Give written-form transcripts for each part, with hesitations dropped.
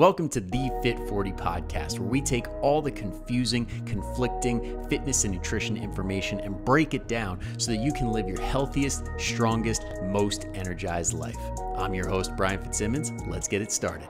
Welcome to the Fit40 podcast, where we take all the confusing, conflicting fitness and nutrition information and break it down so that you can live your healthiest, strongest, most energized life. I'm your host, Brian Fitzsimmons. Let's get it started.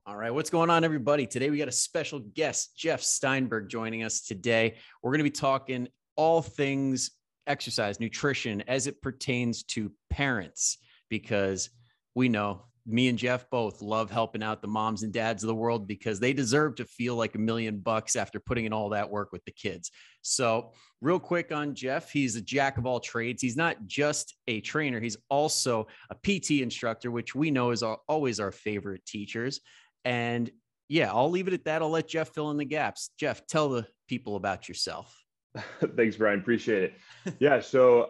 All right, what's going on, everybody? Today we got a special guest, Jeff Steinberg, joining us today. We're going to be talking all things exercise, nutrition, as it pertains to parents. Because we know me and Jeff both love helping out the moms and dads of the world because they deserve to feel like $1 million after putting in all that work with the kids. So real quick on Jeff, he's a jack of all trades. He's not just a trainer. He's also a PT instructor, which we know is always our favorite teachers. And yeah, I'll leave it at that. I'll let Jeff fill in the gaps. Jeff, tell the people about yourself. Thanks, Brian. Appreciate it. Yeah. So,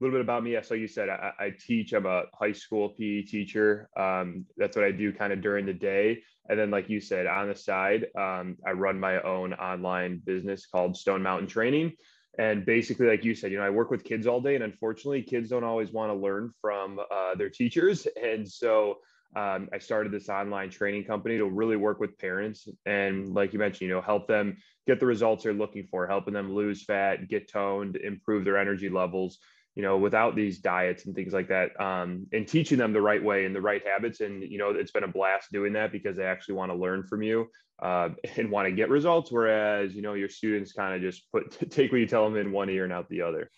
a little bit about me. Yeah, so you said I teach. I'm a high school PE teacher. That's what I do kind of during the day. And then, like you said, on the side, I run my own online business called Stone Mountain Training. And basically, like you said, I work with kids all day. And unfortunately, kids don't always want to learn from their teachers. And so I started this online training company to really work with parents. And like you mentioned, help them get the results they're looking for, helping them lose fat, get toned, improve their energy levels, without these diets and things like that, and teaching them the right way and the right habits. And, it's been a blast doing that because they actually want to learn from you and want to get results. Whereas, your students kind of just take what you tell them in one ear and out the other.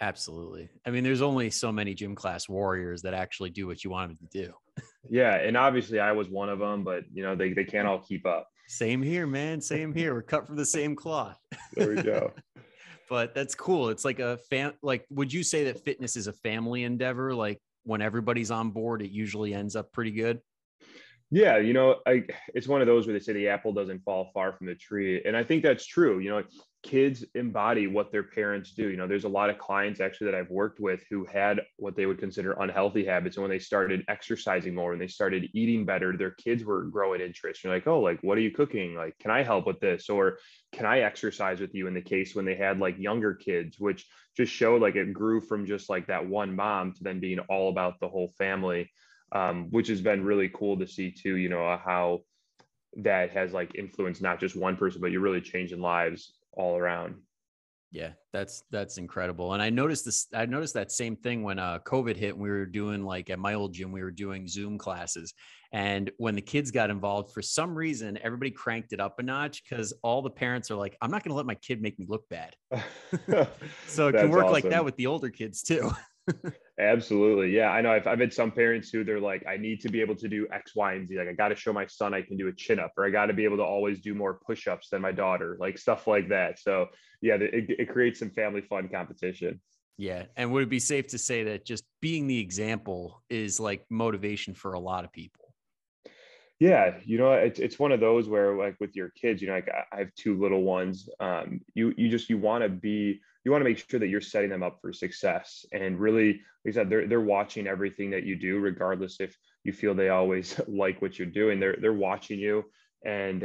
Absolutely. I mean, there's only so many gym class warriors that actually do what you want them to do. Yeah. And obviously I was one of them, but they can't all keep up. Same here, man. Same here. We're cut from the same cloth. There we go. But that's cool. It's like would you say that fitness is a family endeavor? Like when everybody's on board, it usually ends up pretty good. Yeah. It's one of those where they say the apple doesn't fall far from the tree. And I think that's true. Kids embody what their parents do. There's a lot of clients actually that I've worked with who had what they would consider unhealthy habits. And when they started exercising more and they started eating better, their kids were growing interest. You're like, oh, like, what are you cooking? Like, can I help with this? Or can I exercise with you? In the case when they had like younger kids, which just showed like it grew from just like that one mom to then being all about the whole family, which has been really cool to see too, how that has like influenced not just one person, but you're really changing lives all around. Yeah, that's incredible. And I noticed that same thing when COVID hit and we were doing like at my old gym, we were doing Zoom classes. And when the kids got involved, for some reason, everybody cranked it up a notch because all the parents are like, I'm not going to let my kid make me look bad. So it can work awesome like that with the older kids too. Absolutely. Yeah, I know. I've had some parents who they're like, I need to be able to do X, Y, and Z. Like I got to show my son I can do a chin up, or I got to be able to always do more push-ups than my daughter, like stuff like that. So yeah, it creates some family fun competition. Yeah. And would it be safe to say that just being the example is like motivation for a lot of people? Yeah, it's one of those where like with your kids, like I have two little ones. You want to make sure that you're setting them up for success. And really, like I said, they're watching everything that you do, regardless if you feel they always like what you're doing. They're watching you, and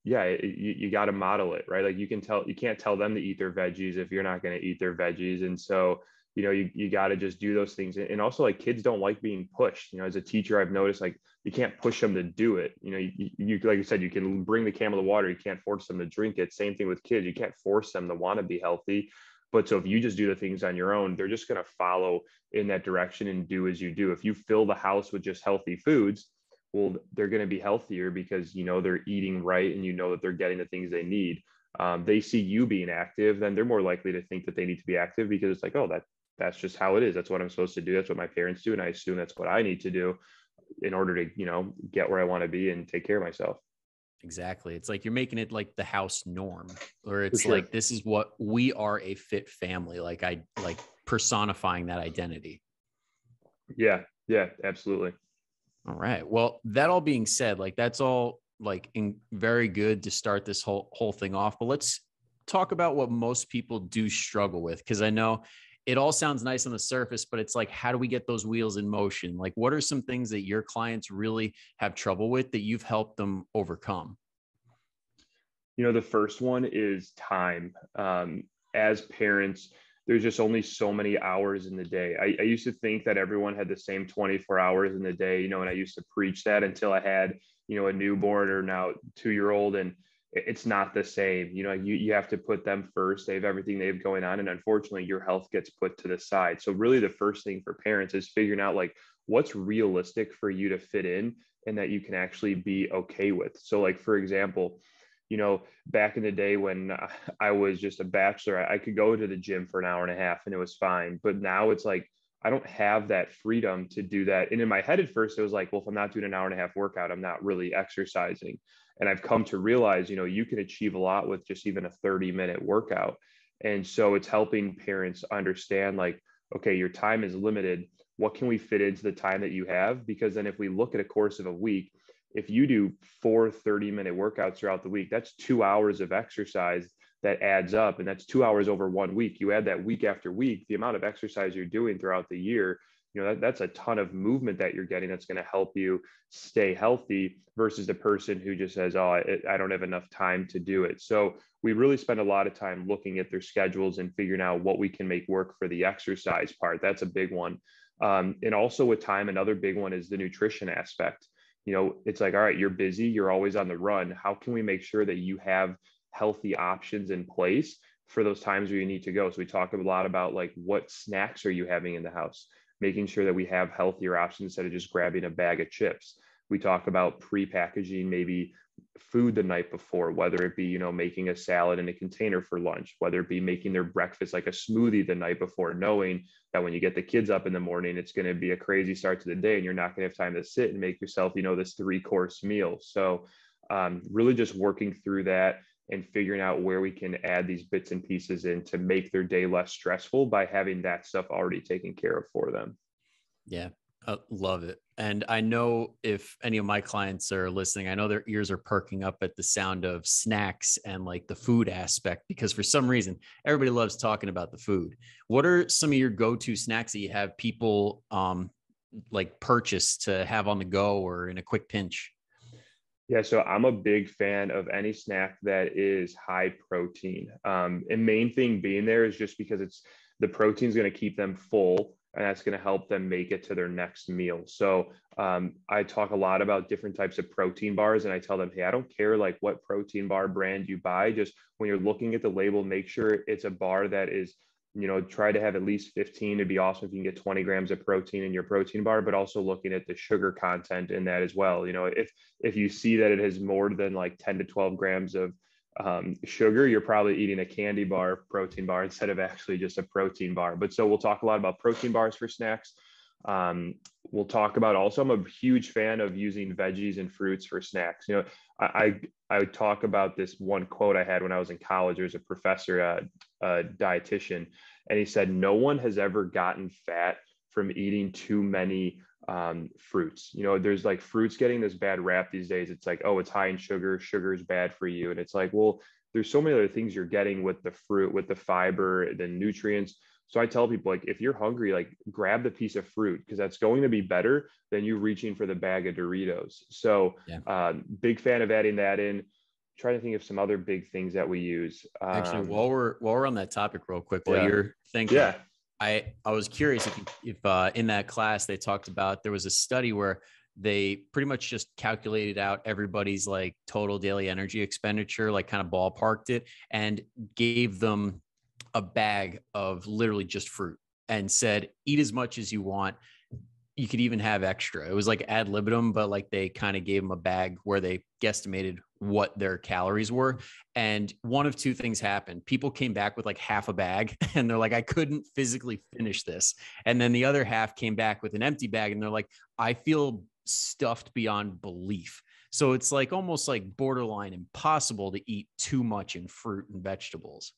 you got to model it, right? Like you can't tell them to eat their veggies if you're not going to eat their veggies. And so you got to just do those things. And also like kids don't like being pushed. As a teacher, I've noticed like you can't push them to do it. You like you said, you can bring the camel to water. You can't force them to drink it. Same thing with kids. You can't force them to want to be healthy. But so if you just do the things on your own, they're just going to follow in that direction and do as you do. If you fill the house with just healthy foods, well, they're going to be healthier because, they're eating right and that they're getting the things they need. They see you being active, then they're more likely to think that they need to be active because it's like, oh, that's just how it is. That's what I'm supposed to do. That's what my parents do. And I assume that's what I need to do in order to, get where I want to be and take care of myself. Exactly. It's like you're making it like the house norm, or it's like, this is what we are, a fit family. Like personifying that identity. Yeah. Yeah, absolutely. All right. Well, that all being said, like that's all like very good to start this whole thing off, but let's talk about what most people do struggle with. Cause I know it all sounds nice on the surface, but it's like, how do we get those wheels in motion? Like, what are some things that your clients really have trouble with that you've helped them overcome? The first one is time. As parents, there's just only so many hours in the day. I used to think that everyone had the same 24 hours in the day, you know, and I used to preach that until I had, you know, a newborn or now 2-year old, and it's not the same. You know, you have to put them first. They have everything they have going on. And unfortunately, your health gets put to the side. So really the first thing for parents is figuring out like what's realistic for you to fit in and that you can actually be okay with. So like, for example, you know, back in the day when I was just a bachelor, I could go to the gym for an hour and a half and it was fine. But now it's like, I don't have that freedom to do that. And in my head at first, it was like, well, if I'm not doing an hour and a half workout, I'm not really exercising. And I've come to realize, you know, you can achieve a lot with just even a 30-minute workout. And so it's helping parents understand like, okay, your time is limited. What can we fit into the time that you have? Because then if we look at a course of a week, if you do 4 30-minute workouts throughout the week, that's 2 hours of exercise that adds up. And that's 2 hours over 1 week. You add that week after week, the amount of exercise you're doing throughout the year, you know, that's a ton of movement that you're getting that's going to help you stay healthy versus the person who just says, oh, I don't have enough time to do it. So we really spend a lot of time looking at their schedules and figuring out what we can make work for the exercise part. That's a big one. And also with time, another big one is the nutrition aspect. You know, it's like, all right, you're busy, you're always on the run. How can we make sure that you have healthy options in place for those times where you need to go? So we talk a lot about like, what snacks are you having in the house? Making sure that we have healthier options instead of just grabbing a bag of chips. We talk about pre-packaging maybe food the night before, whether it be, you know, making a salad in a container for lunch, whether it be making their breakfast like a smoothie the night before, knowing that when you get the kids up in the morning, it's going to be a crazy start to the day and you're not going to have time to sit and make yourself, you know, this 3-course meal. So really just working through that and figuring out where we can add these bits and pieces in to make their day less stressful by having that stuff already taken care of for them. Yeah, I love it. And I know if any of my clients are listening, I know their ears are perking up at the sound of snacks and like the food aspect, because for some reason, everybody loves talking about the food. What are some of your go-to snacks that you have people like purchase to have on the go or in a quick pinch? Yeah, so I'm a big fan of any snack that is high protein. And main thing being there is just because it's the protein is going to keep them full and that's going to help them make it to their next meal. So I talk a lot about different types of protein bars and I tell them, hey, I don't care like what protein bar brand you buy. Just when you're looking at the label, make sure it's a bar that is, you know, try to have at least 15. It'd be awesome if you can get 20 grams of protein in your protein bar, but also looking at the sugar content in that as well. You know, if you see that it has more than like 10 to 12 grams of sugar, you're probably eating a candy bar, protein bar, instead of actually just a protein bar. But so we'll talk a lot about protein bars for snacks. We'll talk about also, I'm a huge fan of using veggies and fruits for snacks. You know, I would talk about this one quote I had when I was in college. There's a professor, a dietitian, and he said, no one has ever gotten fat from eating too many fruits. You know, there's like fruits getting this bad rap these days. It's like, oh, it's high in sugar. Sugar is bad for you. And it's like, well, there's so many other things you're getting with the fruit, with the fiber, the nutrients. So I tell people, like, if you're hungry, like grab the piece of fruit because that's going to be better than you reaching for the bag of Doritos. So big fan of adding that in. Trying to think of some other big things that we use. Actually, while we're on that topic real quick, while you're thinking, I was curious if in that class they talked about, there was a study where they pretty much just calculated out everybody's like total daily energy expenditure, like kind of ballparked it and gave them a bag of literally just fruit and said, eat as much as you want. You could even have extra. It was like ad libitum, but like they kind of gave them a bag where they guesstimated what their calories were. And one of two things happened. People came back with like half a bag and they're like, I couldn't physically finish this. And then the other half came back with an empty bag and they're like, I feel stuffed beyond belief. So it's like almost like borderline impossible to eat too much in fruit and vegetables.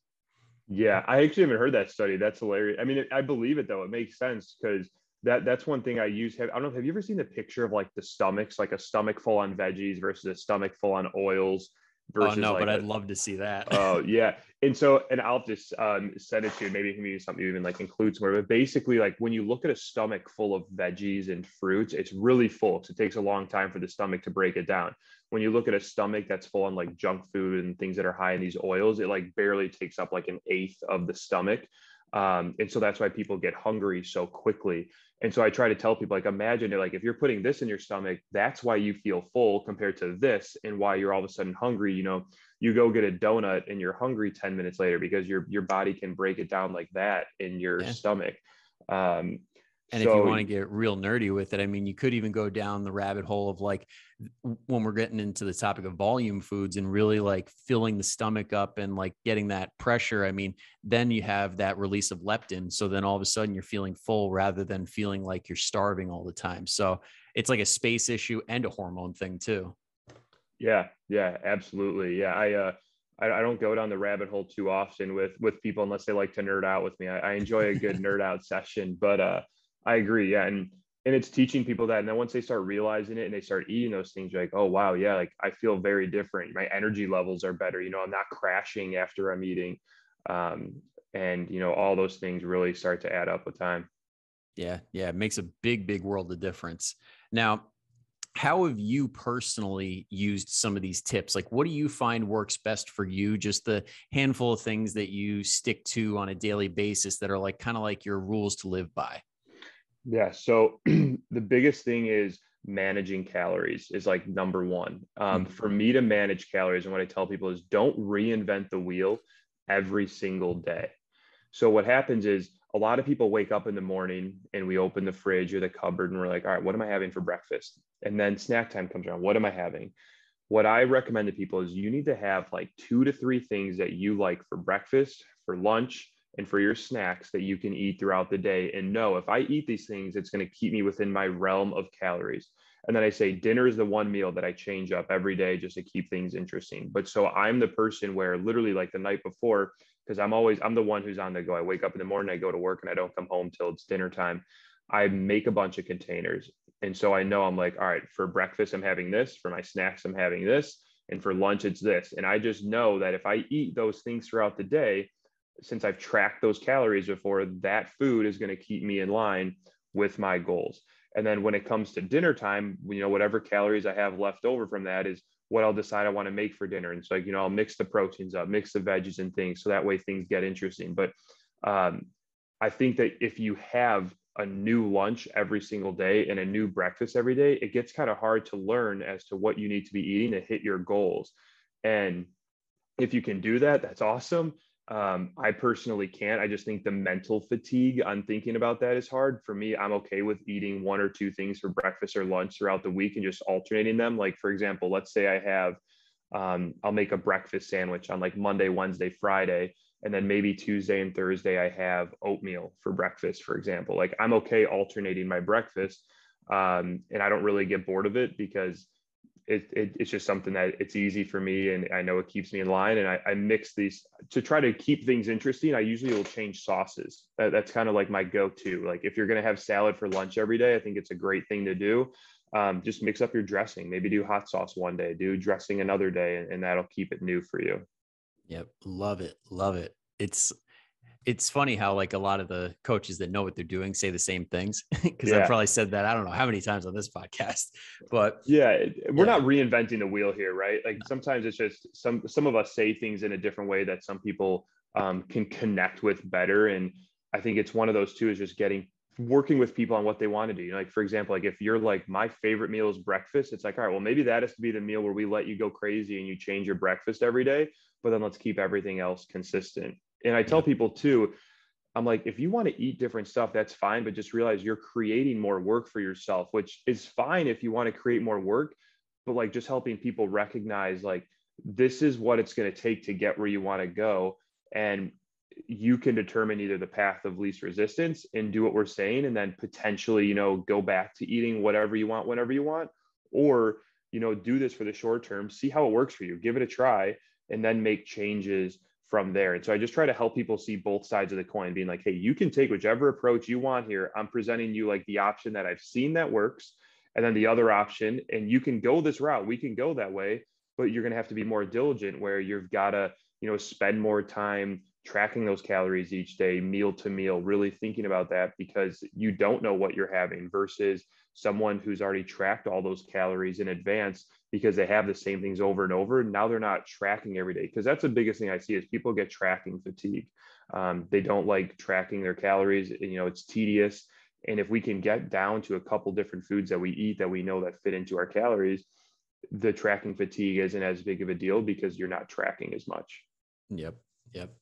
Yeah, I actually haven't heard that study. That's hilarious. I mean, I believe it though. It makes sense because that's one thing I use. I don't know. Have you ever seen the picture of like the stomachs, like a stomach full on veggies versus a stomach full on oils versus no, like but I'd love to see that. Oh yeah. And so, and I'll just send it to you. Maybe it can be something you even like include somewhere. But basically, like when you look at a stomach full of veggies and fruits, it's really full. So it takes a long time for the stomach to break it down. When you look at a stomach that's full on like junk food and things that are high in these oils, it like barely takes up like an eighth of the stomach. And so that's why people get hungry so quickly. And so I try to tell people, like, imagine it, like if you're putting this in your stomach, that's why you feel full compared to this, and why you're all of a sudden hungry. You go get a donut and you're hungry 10 minutes later because your body can break it down like that in your Yeah. stomach. Um, And if you so want to get real nerdy with it, I mean, you could even go down the rabbit hole of like when we're getting into the topic of volume foods and really like filling the stomach up and like getting that pressure. I mean, then you have that release of leptin. So then all of a sudden you're feeling full rather than feeling like you're starving all the time. So it's like a space issue and a hormone thing too. yeah, absolutely. Yeah. I don't go down the rabbit hole too often with people unless they like to nerd out with me. I enjoy a good nerd out session, but I agree. Yeah. And it's teaching people that. And then once they start realizing it and they start eating those things, you're like, oh wow, yeah, like I feel very different. My energy levels are better. I'm not crashing after I'm eating. And all those things really start to add up with time. Yeah. Yeah. It makes a big, big world of difference. Now, how have you personally used some of these tips? Like, what do you find works best for you? Just the handful of things that you stick to on a daily basis that are like kind of like your rules to live by. Yeah. So the biggest thing is managing calories is like number one. For me to manage calories, and what I tell people is don't reinvent the wheel every single day. So what happens is a lot of people wake up in the morning and we open the fridge or the cupboard and we're like, all right, what am I having for breakfast? And then snack time comes around. What am I having? What I recommend to people is you need to have like 2 to 3 things that you like for breakfast, for lunch, and for your snacks that you can eat throughout the day. And know if I eat these things, it's going to keep me within my realm of calories. And then I say dinner is the one meal that I change up every day just to keep things interesting. But so I'm the person where literally like the night before, because I'm the one who's on the go. I wake up in the morning, I go to work, and I don't come home till it's dinner time. I make a bunch of containers. And so I know I'm like, all right, for breakfast, I'm having this. For my snacks, I'm having this. And for lunch, it's this. And I just know that if I eat those things throughout the day, since I've tracked those calories before, that food is going to keep me in line with my goals. And then when it comes to dinner time, whatever calories I have left over from that is what I'll decide I want to make for dinner. And so, I'll mix the proteins up, mix the veggies and things. So that way things get interesting. But I think that if you have a new lunch every single day and a new breakfast every day, it gets kind of hard to learn as to what you need to be eating to hit your goals. And if you can do that, that's awesome. I personally can't. I just think the mental fatigue on thinking about that is hard. For me, I'm okay with eating 1 or 2 things for breakfast or lunch throughout the week and just alternating them. Like, for example, let's say I have, I'll make a breakfast sandwich on like Monday, Wednesday, Friday, and then maybe Tuesday and Thursday, I have oatmeal for breakfast, for example. Like, I'm okay alternating my breakfast. And I don't really get bored of it because it's just something that it's easy for me and I know it keeps me in line. And I mix these to try to keep things interesting. I usually will change sauces. That's kind of like my go-to. Like if you're going to have salad for lunch every day, I think it's a great thing to do. Just mix up your dressing, maybe do hot sauce one day, do dressing another day, and that'll keep it new for you. Yep. Love it. Love it. It's funny how like a lot of the coaches that know what they're doing say the same things because I've Yeah. probably said that I don't know how many times on this podcast, but Yeah, we're yeah, not reinventing the wheel here, right? Like sometimes it's just some of us say things in a different way that some people can connect with better. And I think it's one of those two is just working with people on what they want to do. Like for example, like if you're like my favorite meal is breakfast, it's like, all right, well maybe that has to be the meal where we let you go crazy and you change your breakfast every day, but then let's keep everything else consistent. And I tell yep, people too, I'm like, if you want to eat different stuff, that's fine, but just realize you're creating more work for yourself, which is fine if you want to create more work, but like just helping people recognize like this is what it's going to take to get where you want to go. And you can determine either the path of least resistance and do what we're saying, and then potentially, go back to eating whatever you want, whenever you want, or, do this for the short term, see how it works for you, give it a try, and then make changes from there. And so I just try to help people see both sides of the coin, being like, hey, you can take whichever approach you want here. I'm presenting you like the option that I've seen that works, and then the other option, and you can go this route. We can go that way, but you're going to have to be more diligent where you've got to, spend more time tracking those calories each day, meal to meal, really thinking about that, because you don't know what you're having versus someone who's already tracked all those calories in advance because they have the same things over and over. Now they're not tracking every day, because that's the biggest thing I see is people get tracking fatigue. They don't like tracking their calories. It's tedious. And if we can get down to a couple different foods that we eat that we know that fit into our calories, the tracking fatigue isn't as big of a deal because you're not tracking as much. Yep. Yep.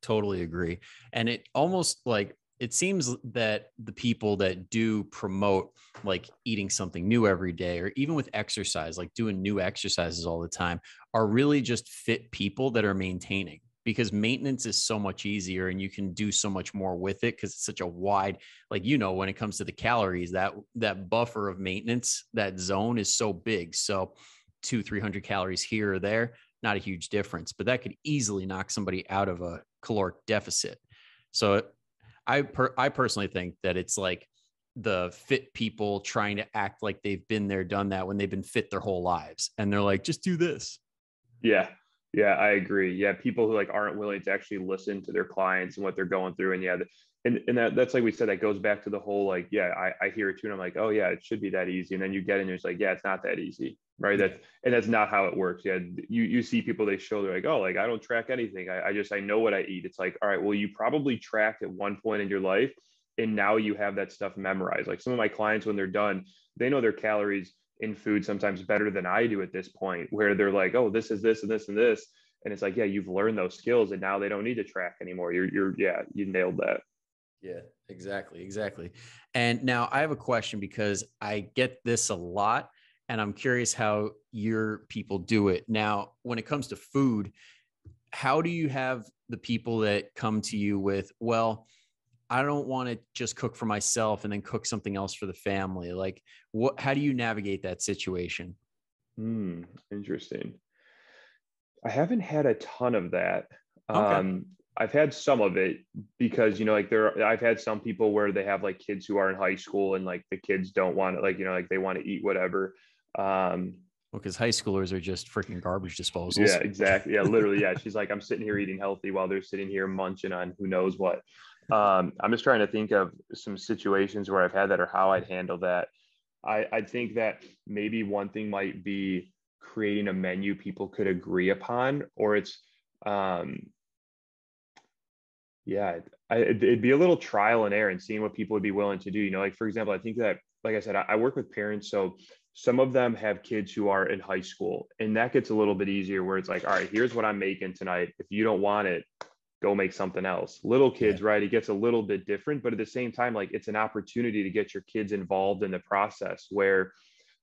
Totally agree. And it almost like, it seems that the people that do promote like eating something new every day, or even with exercise, like doing new exercises all the time, are really just fit people that are maintaining, because maintenance is so much easier and you can do so much more with it because it's such a wide, like, when it comes to the calories, that buffer of maintenance, that zone is so big. So 200-300 calories here or there, not a huge difference, but that could easily knock somebody out of a caloric deficit. So I personally think that it's like the fit people trying to act like they've been there, done that, when they've been fit their whole lives. And they're like, just do this. Yeah. Yeah, I agree. Yeah. People who like aren't willing to actually listen to their clients and what they're going through. And yeah, and that's like we said, that goes back to the whole, like, yeah, I hear it too. And I'm like, oh yeah, it should be that easy. And then you get in there, it's like, yeah, it's not that easy. Right. That's not how it works. Yeah. You see people, they show, they're like, oh, like I don't track anything. I know what I eat. It's like, all right, well, you probably tracked at one point in your life, and now you have that stuff memorized. Like some of my clients, when they're done, they know their calories in food sometimes better than I do at this point, where they're like, oh, this is this and this and this. And it's like, yeah, you've learned those skills and now they don't need to track anymore. Yeah, you nailed that. Yeah, exactly. And now I have a question, because I get this a lot and I'm curious how your people do it. Now, when it comes to food, how do you have the people that come to you with, well, I don't want to just cook for myself and then cook something else for the family? Like, how do you navigate that situation? Interesting. I haven't had a ton of that. Okay. I've had some of it because, I've had some people where they have like kids who are in high school and like the kids don't want it, like, like they want to eat whatever. Well, because high schoolers are just freaking garbage Yeah, disposals. exactly. Yeah, literally. Yeah. She's like, I'm sitting here eating healthy while they're sitting here munching on who knows what. I'm just trying to think of some situations where I've had that or how I'd handle that. I think that maybe one thing might be creating a menu people could agree upon, or it's, yeah, it'd be a little trial and error and seeing what people would be willing to do. Like, for example, I think that, like I said, I work with parents. So some of them have kids who are in high school, and that gets a little bit easier where it's like, all right, here's what I'm making tonight. If you don't want it, go make something else. Little kids, Yeah. right? It gets a little bit different, but at the same time, like it's an opportunity to get your kids involved in the process where,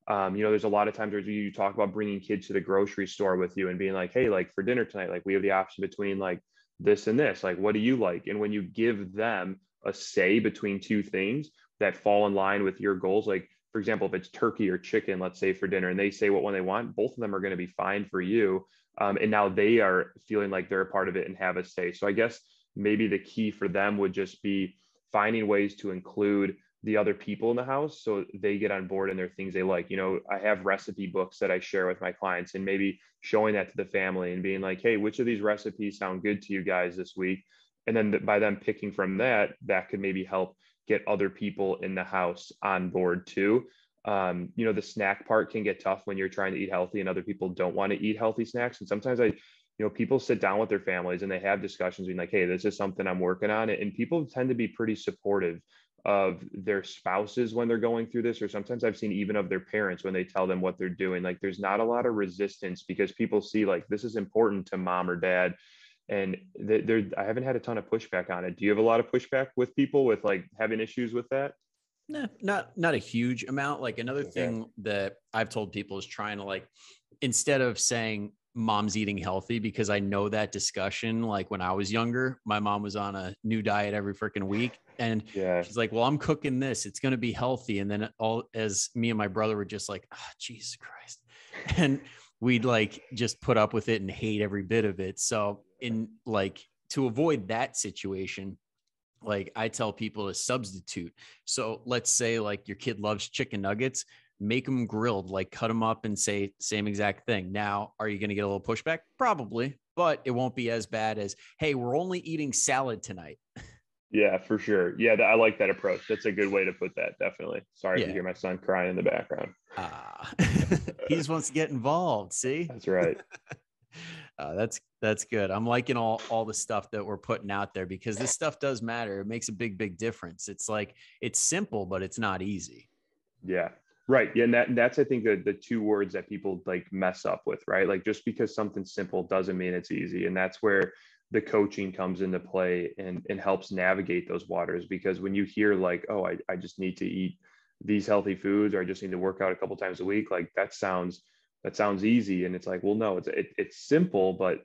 there's a lot of times where you talk about bringing kids to the grocery store with you and being like, hey, like for dinner tonight, like we have the option between like this and this, like, what do you like? And when you give them a say between two things that fall in line with your goals, like for example, if it's turkey or chicken, let's say for dinner, and they say what one they want, both of them are going to be fine for you. And now they are feeling like they're a part of it and have a say. So I guess maybe the key for them would just be finding ways to include the other people in the house so they get on board and their things they like. I have recipe books that I share with my clients, and maybe showing that to the family and being like, hey, which of these recipes sound good to you guys this week? And then by them picking from that, that could maybe help get other people in the house on board too. The snack part can get tough when you're trying to eat healthy and other people don't want to eat healthy snacks. And sometimes people sit down with their families and they have discussions being like, hey, this is something I'm working on. And people tend to be pretty supportive of their spouses when they're going through this, or sometimes I've seen even of their parents when they tell them what they're doing. Like there's not a lot of resistance because people see like this is important to mom or dad. And I haven't had a ton of pushback on it. Do you have a lot of pushback with people with like having issues with that? Nah, not a huge amount. Like another Okay. thing that I've told people is trying to like, instead of saying mom's eating healthy, because I know that discussion, like when I was younger, my mom was on a new diet every freaking week. And Yeah. she's like, well, I'm cooking this, it's going to be healthy. And then all, as me and my brother were just like, oh, Jesus Christ. And we'd like just put up with it and hate every bit of it. So in like, to avoid that situation, like I tell people to substitute. So let's say like your kid loves chicken nuggets, make them grilled, like cut them up and say same exact thing. Now, are you going to get a little pushback? Probably, but it won't be as bad as, hey, we're only eating salad tonight. Yeah, for sure. Yeah, I like that approach. That's a good way to put that. Definitely. Sorry if you Yeah. hear my son crying in the background. He just wants to get involved. See? That's right. That's good. I'm liking all the stuff that we're putting out there because this stuff does matter. It makes a big difference. It's like, it's simple, but it's not easy. Yeah. Right. Yeah. And that's, I think, the two words that people like mess up with, right? Like just because something's simple doesn't mean it's easy. And that's where the coaching comes into play and helps navigate those waters. Because when you hear like, oh, I just need to eat these healthy foods, or I just need to work out a couple times a week, like that sounds easy. And it's like, well, no, it's simple, but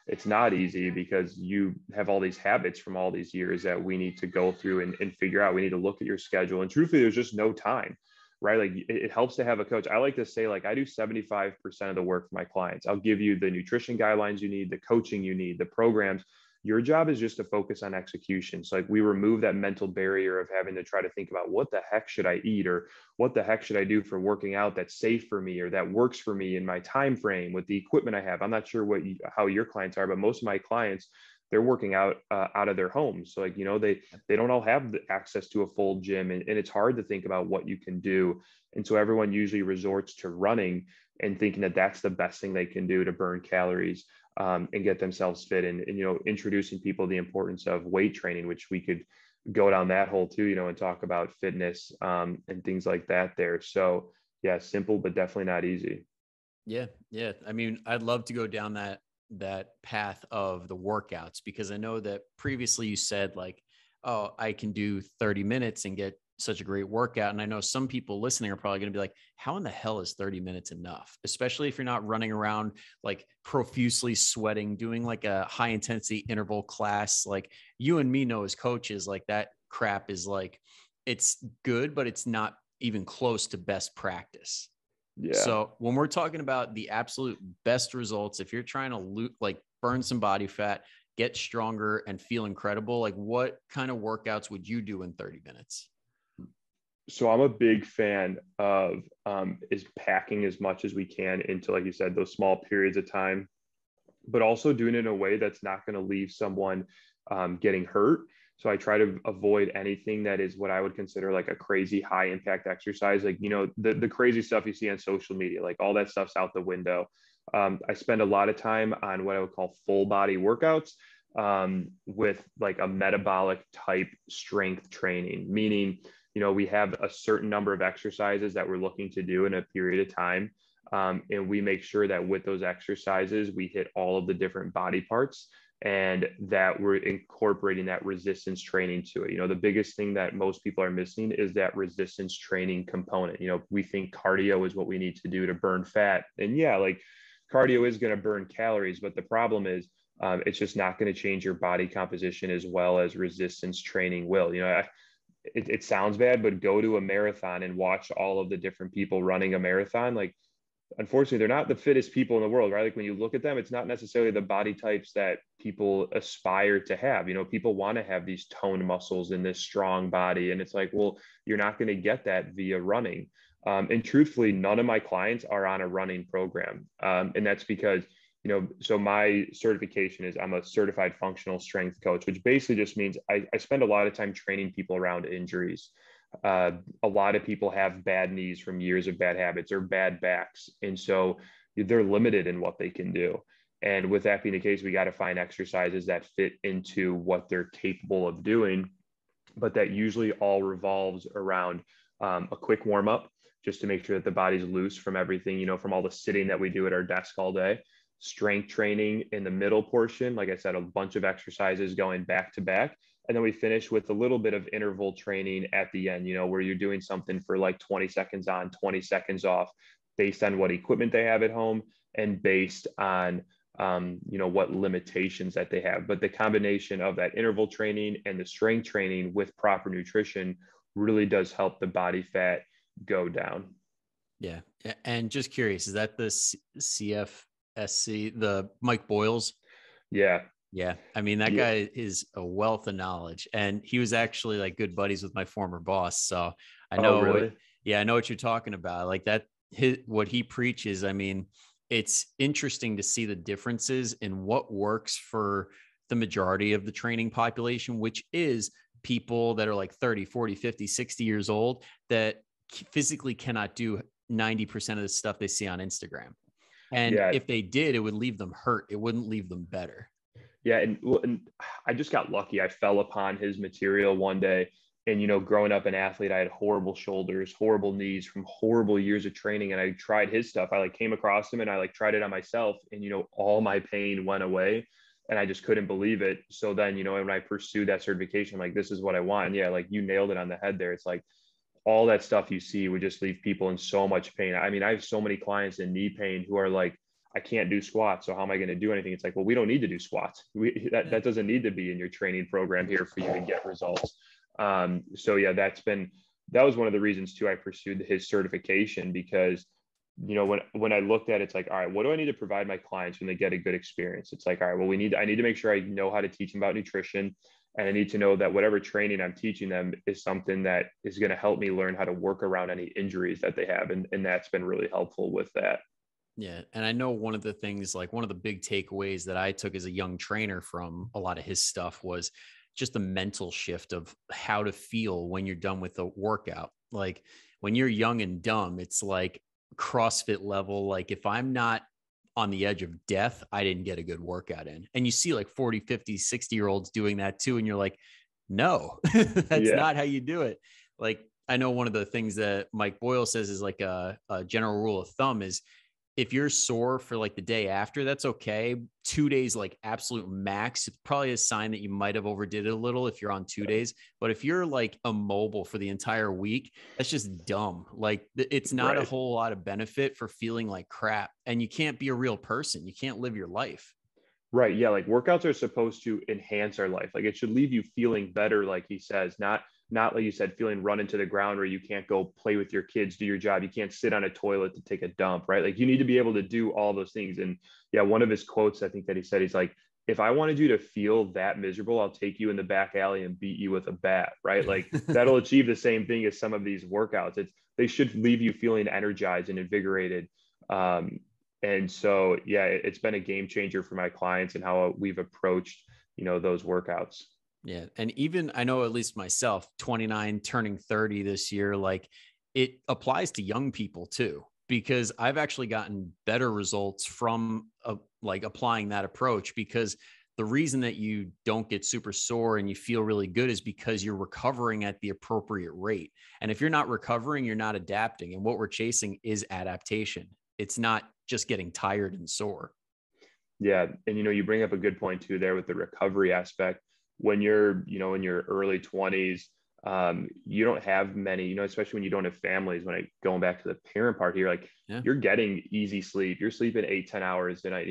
it's not easy because you have all these habits from all these years that we need to go through and figure out. We need to look at your schedule. And truthfully, there's just no time, right? Like it helps to have a coach. I like to say, like, I do 75% of the work for my clients. I'll give you the nutrition guidelines you need, the coaching you need, the programs. Your job is just to focus on execution. So like we remove that mental barrier of having to try to think about what the heck should I eat, or what the heck should I do for working out that's safe for me or that works for me in my time frame with the equipment I have. I'm not sure how your clients are, but most of my clients, they're working out out of their homes. So like, they don't all have the access to a full gym, and it's hard to think about what you can do. And so everyone usually resorts to running and thinking that that's the best thing they can do to burn calories and get themselves fit. And introducing people the importance of weight training, which we could go down that hole too, and talk about fitness and things like that there. So yeah, simple, but definitely not easy. Yeah. Yeah. I mean, I'd love to go down that path of the workouts, because I know that previously you said like, oh, I can do 30 minutes and get such a great workout. And I know some people listening are probably going to be like, how in the hell is 30 minutes enough? Especially if you're not running around like profusely sweating, doing like a high intensity interval class. Like you and me know as coaches, like that crap is like, it's good, but it's not even close to best practice. Yeah. So when we're talking about the absolute best results, if you're trying to burn some body fat, get stronger and feel incredible, like what kind of workouts would you do in 30 minutes? So I'm a big fan of is packing as much as we can into, like you said, those small periods of time, but also doing it in a way that's not going to leave someone getting hurt. So I try to avoid anything that is what I would consider like a crazy high impact exercise. Like, the crazy stuff you see on social media, like all that stuff's out the window. I spend a lot of time on what I would call full body workouts with like a metabolic type strength training, meaning, we have a certain number of exercises that we're looking to do in a period of time. And we make sure that with those exercises, we hit all of the different body parts and that we're incorporating that resistance training to it. The biggest thing that most people are missing is that resistance training component. We think cardio is what we need to do to burn fat. And yeah, like cardio is going to burn calories, but the problem is it's just not going to change your body composition as well as resistance training will. It sounds bad, but go to a marathon and watch all of the different people running a marathon. Like, unfortunately, they're not the fittest people in the world, right? Like when you look at them, it's not necessarily the body types that people aspire to have. People want to have these toned muscles in this strong body. And it's like, well, you're not going to get that via running. And truthfully, none of my clients are on a running program. And that's because, so my certification is I'm a certified functional strength coach, which basically just means I spend a lot of time training people around injuries. A lot of people have bad knees from years of bad habits or bad backs. And so they're limited in what they can do. And with that being the case, we got to find exercises that fit into what they're capable of doing. But that usually all revolves around a quick warm up, just to make sure that the body's loose from everything, from all the sitting that we do at our desk all day. Strength training in the middle portion, like I said, a bunch of exercises going back to back. And then we finish with a little bit of interval training at the end, where you're doing something for like 20 seconds on, 20 seconds off, based on what equipment they have at home and based on, what limitations that they have. But the combination of that interval training and the strength training with proper nutrition really does help the body fat go down. Yeah. And just curious, is that the CFSC, the Mike Boyles? Yeah. Yeah. I mean, that guy is a wealth of knowledge, and he was actually like good buddies with my former boss. So I know, Oh, really? I know what you're talking about. Like what he preaches. I mean, it's interesting to see the differences in what works for the majority of the training population, which is people that are like 30, 40, 50, 60 years old that physically cannot do 90% of the stuff they see on Instagram. And Yeah. if they did, it would leave them hurt. It wouldn't leave them better. Yeah. And I just got lucky. I fell upon his material one day. And, growing up an athlete, I had horrible shoulders, horrible knees from horrible years of training. And I tried his stuff. I came across him and I tried it on myself. And, all my pain went away and I just couldn't believe it. So then, when I pursued that certification, I'm like, this is what I want. And yeah, you nailed it on the head there. It's like all that stuff you see would just leave people in so much pain. I mean, I have so many clients in knee pain who are like, I can't do squats. So how am I going to do anything? It's like, well, we don't need to do squats. That doesn't need to be in your training program here for you to get results. So yeah, that was one of the reasons too, I pursued his certification because, when I looked at it, it's like, all right, what do I need to provide my clients when they get a good experience? It's like, all right, well, I need to make sure I know how to teach them about nutrition. And I need to know that whatever training I'm teaching them is something that is going to help me learn how to work around any injuries that they have. And that's been really helpful with that. Yeah. And I know one of the things, like one of the big takeaways that I took as a young trainer from a lot of his stuff was just the mental shift of how to feel when you're done with the workout. Like when you're young and dumb, it's like CrossFit level. Like if I'm not on the edge of death, I didn't get a good workout in. And you see like 40, 50, 60-year-olds doing that too. And you're like, no, that's not how you do it. Like I know one of the things that Mike Boyle says is like a general rule of thumb is if you're sore for like the day after, that's okay. 2 days, like absolute max, it's probably a sign that you might have overdid it a little if you're on 2 days. But if you're like immobile for the entire week, that's just dumb. Like it's not a whole lot of benefit for feeling like crap. And you can't be a real person. You can't live your life. Right. Yeah. Like workouts are supposed to enhance our life. Like it should leave you feeling better, like he says, not like you said, feeling run into the ground where you can't go play with your kids, do your job. You can't sit on a toilet to take a dump, right? Like you need to be able to do all those things. And yeah, one of his quotes, I think that he said, he's like, if I wanted you to feel that miserable, I'll take you in the back alley and beat you with a bat, right? Like that'll achieve the same thing as some of these workouts. They should leave you feeling energized and invigorated. And so, yeah, it's been a game changer for my clients and how we've approached, those workouts. Yeah. And even I know, at least myself, 29, turning 30 this year, like it applies to young people too, because I've actually gotten better results from like applying that approach, because the reason that you don't get super sore and you feel really good is because you're recovering at the appropriate rate. And if you're not recovering, you're not adapting. And what we're chasing is adaptation. It's not just getting tired and sore. Yeah. And, you bring up a good point too there with the recovery aspect. When you're, in your early 20s, you don't have many, especially when you don't have families, going back to the parent part here, like you're getting easy sleep. You're sleeping 8, 10 hours a night.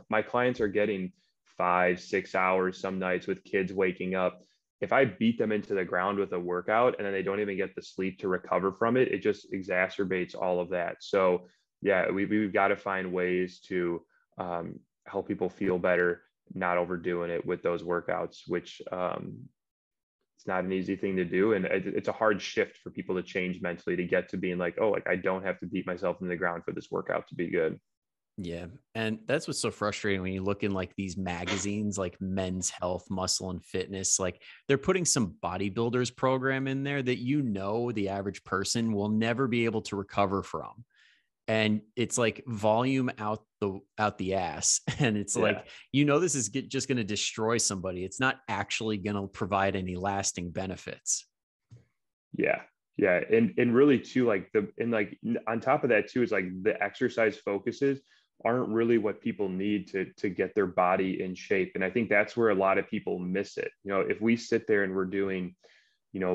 My clients are getting 5, 6 hours some nights with kids waking up. If I beat them into the ground with a workout and then they don't even get the sleep to recover from it, it just exacerbates all of that. So yeah, we've got to find ways to help people feel better, not overdoing it with those workouts, which it's not an easy thing to do. And it's a hard shift for people to change mentally to get to being like, oh, like I don't have to beat myself in the ground for this workout to be good. Yeah. And that's what's so frustrating when you look in like these magazines, like Men's Health, Muscle and Fitness, like they're putting some bodybuilders program in there that, the average person will never be able to recover from. And it's like volume out the ass. And it's like, this is just going to destroy somebody. It's not actually going to provide any lasting benefits. Yeah. Yeah. And really too, on top of that too, is like the exercise focuses aren't really what people need to get their body in shape. And I think that's where a lot of people miss it. If we sit there and we're doing,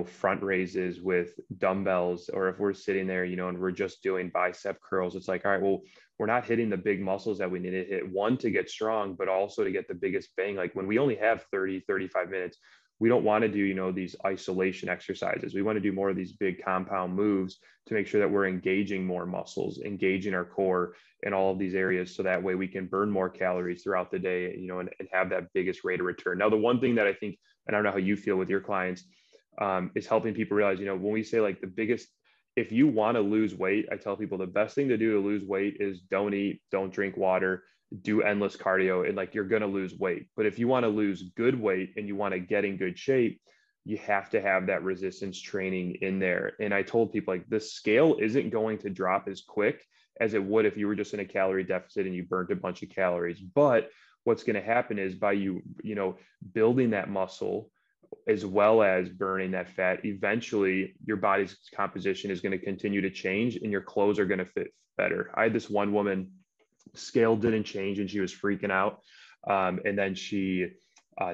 front raises with dumbbells, or if we're sitting there, and we're just doing bicep curls, it's like, all right, well, we're not hitting the big muscles that we need to hit, one, to get strong, but also to get the biggest bang. Like when we only have 30, 35 minutes, we don't want to do, these isolation exercises. We want to do more of these big compound moves to make sure that we're engaging more muscles, engaging our core in all of these areas. So that way we can burn more calories throughout the day, and have that biggest rate of return. Now, the one thing that I think, and I don't know how you feel with your clients, is helping people realize, when we say like the biggest, if you want to lose weight, I tell people the best thing to do to lose weight is don't eat, don't drink water, do endless cardio, and like you're going to lose weight. But if you want to lose good weight and you want to get in good shape, you have to have that resistance training in there. And I told people like the scale isn't going to drop as quick as it would if you were just in a calorie deficit and you burnt a bunch of calories. But what's going to happen is by you building that muscle as well as burning that fat, eventually your body's composition is going to continue to change and your clothes are going to fit better. I had this one woman, scale didn't change and she was freaking out. And then she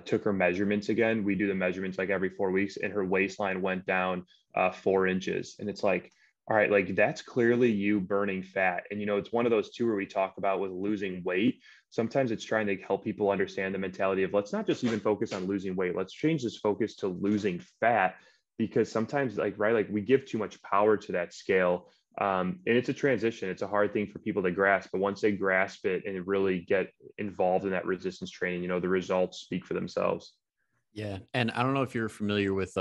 took her measurements again. We do the measurements like every 4 weeks, and her waistline went down 4 inches. And it's like, all right, like that's clearly you burning fat. And, it's one of those two where we talk about with losing weight. Sometimes it's trying to help people understand the mentality of let's not just even focus on losing weight. Let's change this focus to losing fat, because sometimes like we give too much power to that scale. And it's a transition. It's a hard thing for people to grasp, but once they grasp it and really get involved in that resistance training, the results speak for themselves. Yeah. And I don't know if you're familiar with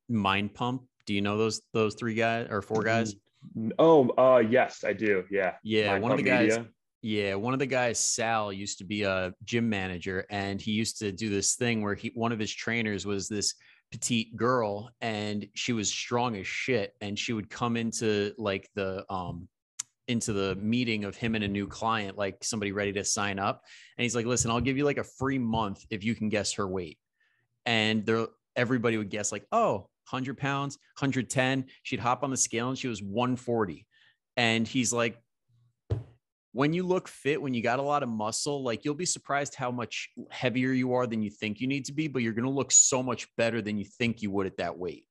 Mind Pump. Do you know those three guys or four guys? Oh, yes, I do. Yeah. Yeah. Mind One of Pump the guys, Media. yeah, one of the guys, Sal, used to be a gym manager, and he used to do this thing where one of his trainers was this petite girl, and she was strong as shit. And she would come into like into the meeting of him and a new client, like somebody ready to sign up. And he's like, listen, I'll give you like a free month if you can guess her weight. And everybody would guess like, oh, 100 pounds, 110. She'd hop on the scale and she was 140. And he's like, when you look fit, when you got a lot of muscle, like you'll be surprised how much heavier you are than you think you need to be, but you're going to look so much better than you think you would at that weight.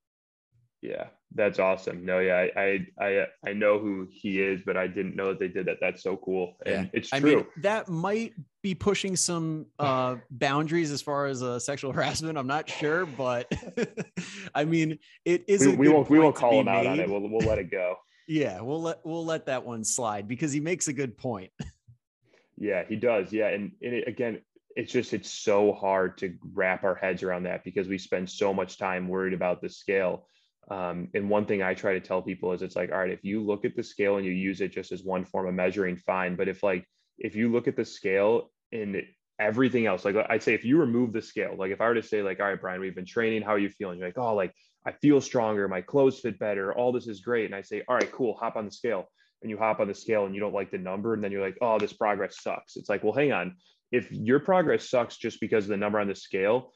Yeah, that's awesome. No, yeah, I know who he is, but I didn't know that they did that. That's so cool. Yeah. And it's I true. mean, that might be pushing some boundaries as far as sexual harassment. I'm not sure, but I mean, it is we won't call him out on it. made. We'll let it go. Yeah, we'll let that one slide because he makes a good point. Yeah, he does. Yeah. And again, it's so hard to wrap our heads around that because we spend so much time worried about the scale. And one thing I try to tell people is it's like, all right, if you look at the scale and you use it just as one form of measuring, fine. But if you look at the scale and everything else, like I'd say if you remove the scale, like if I were to say like, all right, Brian, we've been training, how are you feeling? You're like, oh, like I feel stronger, my clothes fit better, all this is great. And I say, all right, cool, hop on the scale. And you hop on the scale and you don't like the number. And then you're like, oh, this progress sucks. It's like, well, hang on. If your progress sucks just because of the number on the scale,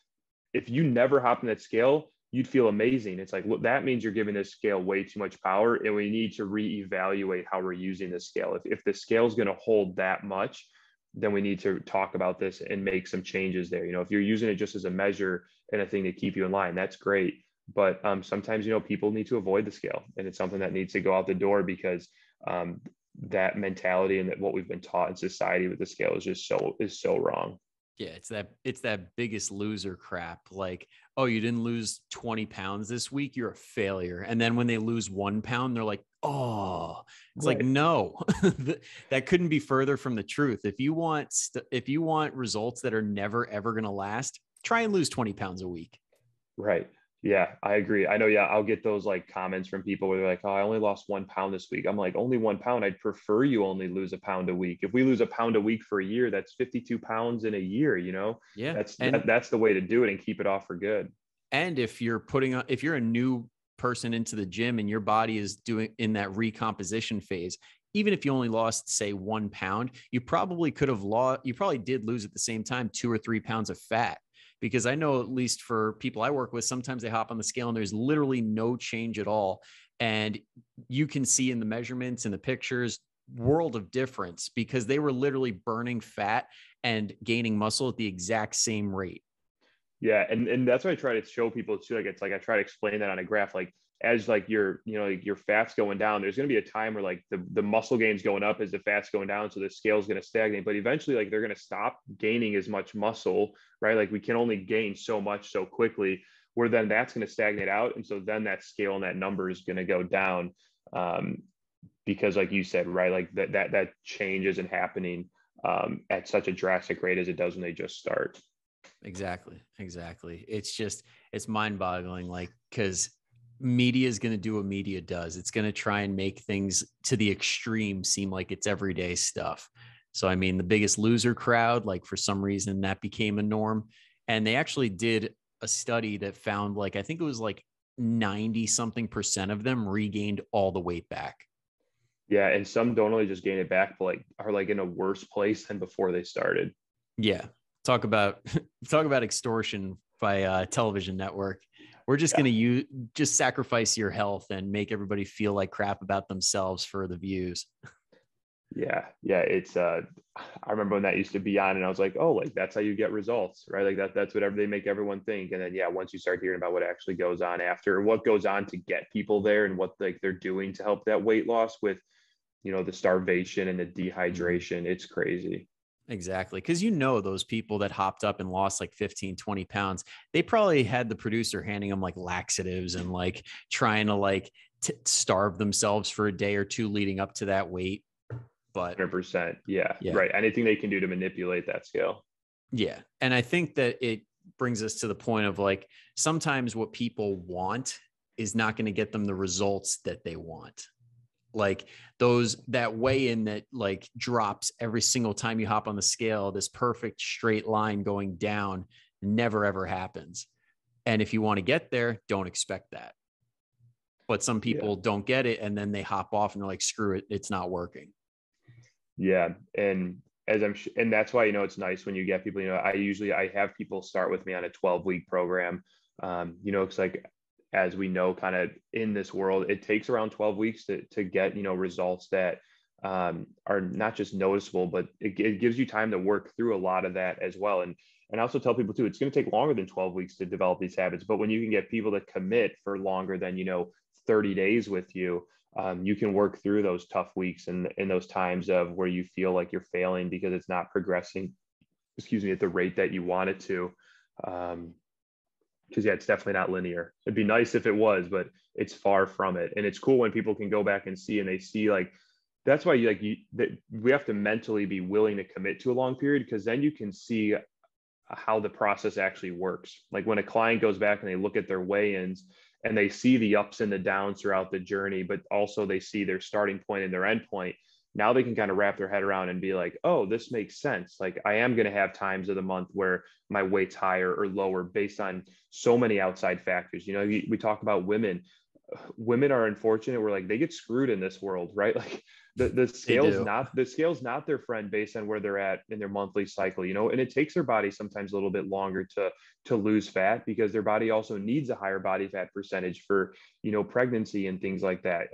if you never hop on that scale, you'd feel amazing. It's like, look, that means you're giving this scale way too much power. And we need to reevaluate how we're using this scale. If the scale is going to hold that much, then we need to talk about this and make some changes there. If you're using it just as a measure and a thing to keep you in line, that's great. But sometimes, people need to avoid the scale, and it's something that needs to go out the door because that mentality and that what we've been taught in society with the scale is just so wrong. Yeah, it's that biggest loser crap. Like, oh, you didn't lose 20 pounds this week, you're a failure. And then when they lose 1 pound, they're like, oh, it's right. Like, no, that couldn't be further from the truth. If you want results that are never, ever going to last, try and lose 20 pounds a week. Right. Yeah, I agree. I know. Yeah, I'll get those like comments from people where they're like, "Oh, I only lost 1 pound this week." I'm like, only 1 pound? I'd prefer you only lose a pound a week. If we lose a pound a week for a year, that's 52 pounds in a year. Yeah, that's the way to do it and keep it off for good. And if you're a new person into the gym and your body is doing in that recomposition phase, even if you only lost, say, 1 pound, you probably did lose at the same time 2 or 3 pounds of fat. Because I know, at least for people I work with, sometimes they hop on the scale and there's literally no change at all. And you can see in the measurements and the pictures, world of difference, because they were literally burning fat and gaining muscle at the exact same rate. Yeah. And that's what I try to show people too. Like, it's like, I try to explain that on a graph, like as like your fat's going down, there's going to be a time where like the muscle gain's going up as the fat's going down. So the scale's going to stagnate, but eventually like they're going to stop gaining as much muscle, right? Like we can only gain so much so quickly, where then that's going to stagnate out. And so then that scale and that number is going to go down because like you said, right? Like that change isn't happening at such a drastic rate as it does when they just start. Exactly. It's mind boggling. Like, cause media is going to do what media does. It's going to try and make things to the extreme seem like it's everyday stuff. So, I mean, the Biggest Loser crowd, like for some reason that became a norm. And they actually did a study that found like, I think it was like 90 something percent of them regained all the weight back. Yeah, and some don't only just gain it back, but like are like in a worse place than before they started. Yeah. Talk about talk about extortion by a television network. We're just Yeah. going to just sacrifice your health and make everybody feel like crap about themselves for the views. Yeah. Yeah. It's I remember when that used to be on and I was like, oh, like that's how you get results, right? Like that's whatever they make everyone think. And then yeah, once you start hearing about what actually goes on after, what goes on to get people there and what like they're doing to help that weight loss with, the starvation and the dehydration, it's crazy. Exactly. Because those people that hopped up and lost like 15, 20 pounds, they probably had the producer handing them like laxatives and like trying to like starve themselves for a day or two leading up to that weight. But 100%. Yeah. yeah, Right. Anything they can do to manipulate that scale. yeah. And I think that it brings us to the point of like sometimes what people want is not going to get them the results that they want. Like that weigh in that like drops every single time you hop on the scale, this perfect straight line going down never ever happens. And if you want to get there, don't expect that. But some Yeah. people don't get it and then they hop off and they're like, screw it, it's not working. Yeah. And and that's why, it's nice when you get people, I have people start with me on a 12-week program. It's like, as we know, kind of in this world, it takes around 12 weeks to get, results that are not just noticeable, but it gives you time to work through a lot of that as well. And I also tell people too, it's going to take longer than 12 weeks to develop these habits. But when you can get people to commit for longer than, 30 days with you, you can work through those tough weeks and in those times of where you feel like you're failing because it's not progressing, at the rate that you want it to. Because yeah, it's definitely not linear. It'd be nice if it was, but it's far from it. And it's cool when people can go back and see, and they see like, that's why that we have to mentally be willing to commit to a long period, because then you can see how the process actually works. Like when a client goes back and they look at their weigh-ins and they see the ups and the downs throughout the journey, but also they see their starting point and their end point. Now they can kind of wrap their head around and be like, oh, this makes sense. Like I am going to have times of the month where my weight's higher or lower based on so many outside factors. We talk about women. Women are unfortunate. We're like, they get screwed in this world, right? Like the scale's not their friend based on where they're at in their monthly cycle, and it takes their body sometimes a little bit longer to lose fat because their body also needs a higher body fat percentage for, pregnancy and things like that.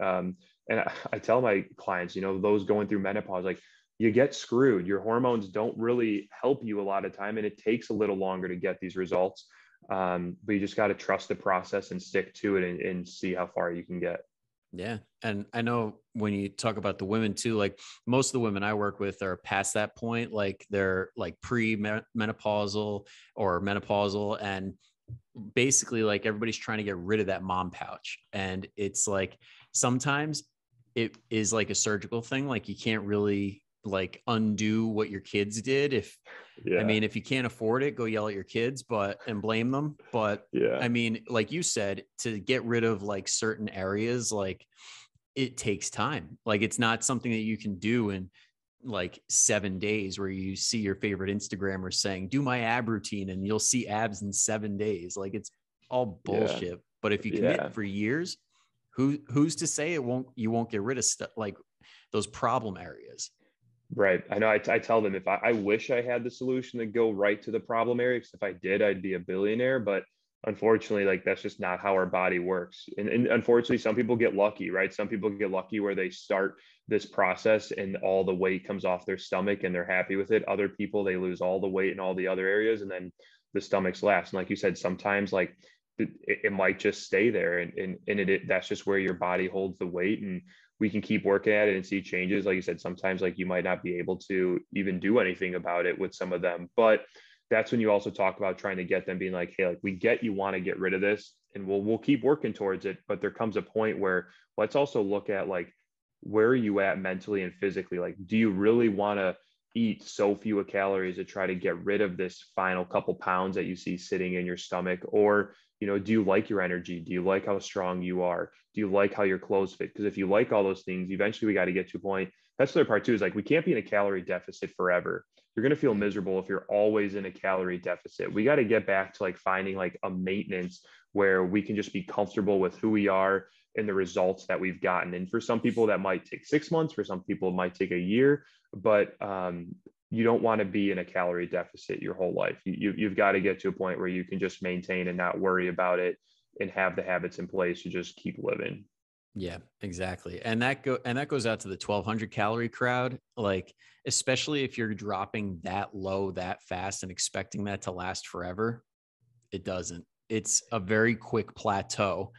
And I tell my clients, those going through menopause, like you get screwed. Your hormones don't really help you a lot of time, and it takes a little longer to get these results. But you just got to trust the process and stick to it and see how far you can get. Yeah. And I know when you talk about the women too, like most of the women I work with are past that point, like they're like pre-menopausal or menopausal. And basically like everybody's trying to get rid of that mom pouch. And it's like, sometimes it is like a surgical thing. Like you can't really like undo what your kids did. I Yeah. mean, if you can't afford it, go yell at your kids, and blame them. But Yeah. I mean, like you said, to get rid of like certain areas, like it takes time. Like it's not something that you can do in like 7 days where you see your favorite Instagrammer saying, do my ab routine and you'll see abs in 7 days. Like it's all Yeah. bullshit. But if you Yeah. commit for years, who's to say you won't get rid of stuff like those problem areas? Right. I know. I tell them if I wish I had the solution to go right to the problem area, because if I did, I'd be a billionaire. But unfortunately, like that's just not how our body works. And unfortunately, some people get lucky, right? Some people get lucky where they start this process and all the weight comes off their stomach and they're happy with it. Other people, they lose all the weight in all the other areas and then the stomach's last. And like you said, sometimes like it might just stay there and that's just where your body holds the weight, and we can keep working at it and see changes. Like you said, sometimes like you might not be able to even do anything about it with some of them, but that's when you also talk about trying to get them being like, hey, like we get you want to get rid of this and we'll keep working towards it, but there comes a point where let's also look at like where are you at mentally and physically? Like do you really want to eat so few calories to try to get rid of this final couple pounds that you see sitting in your stomach, or do you like your energy? Do you like how strong you are? Do you like how your clothes fit? Because if you like all those things, eventually we got to get to a point. That's the other part too, is like, we can't be in a calorie deficit forever. You're going to feel miserable if you're always in a calorie deficit. We got to get back to like finding like a maintenance where we can just be comfortable with who we are and the results that we've gotten. And for some people that might take 6 months, for some people it might take a year, but you don't want to be in a calorie deficit your whole life. You've got to get to a point where you can just maintain and not worry about it and have the habits in place to just keep living. Yeah, exactly. And that goes out to the 1200 calorie crowd. Like, especially if you're dropping that low that fast and expecting that to last forever, it doesn't. It's a very quick plateau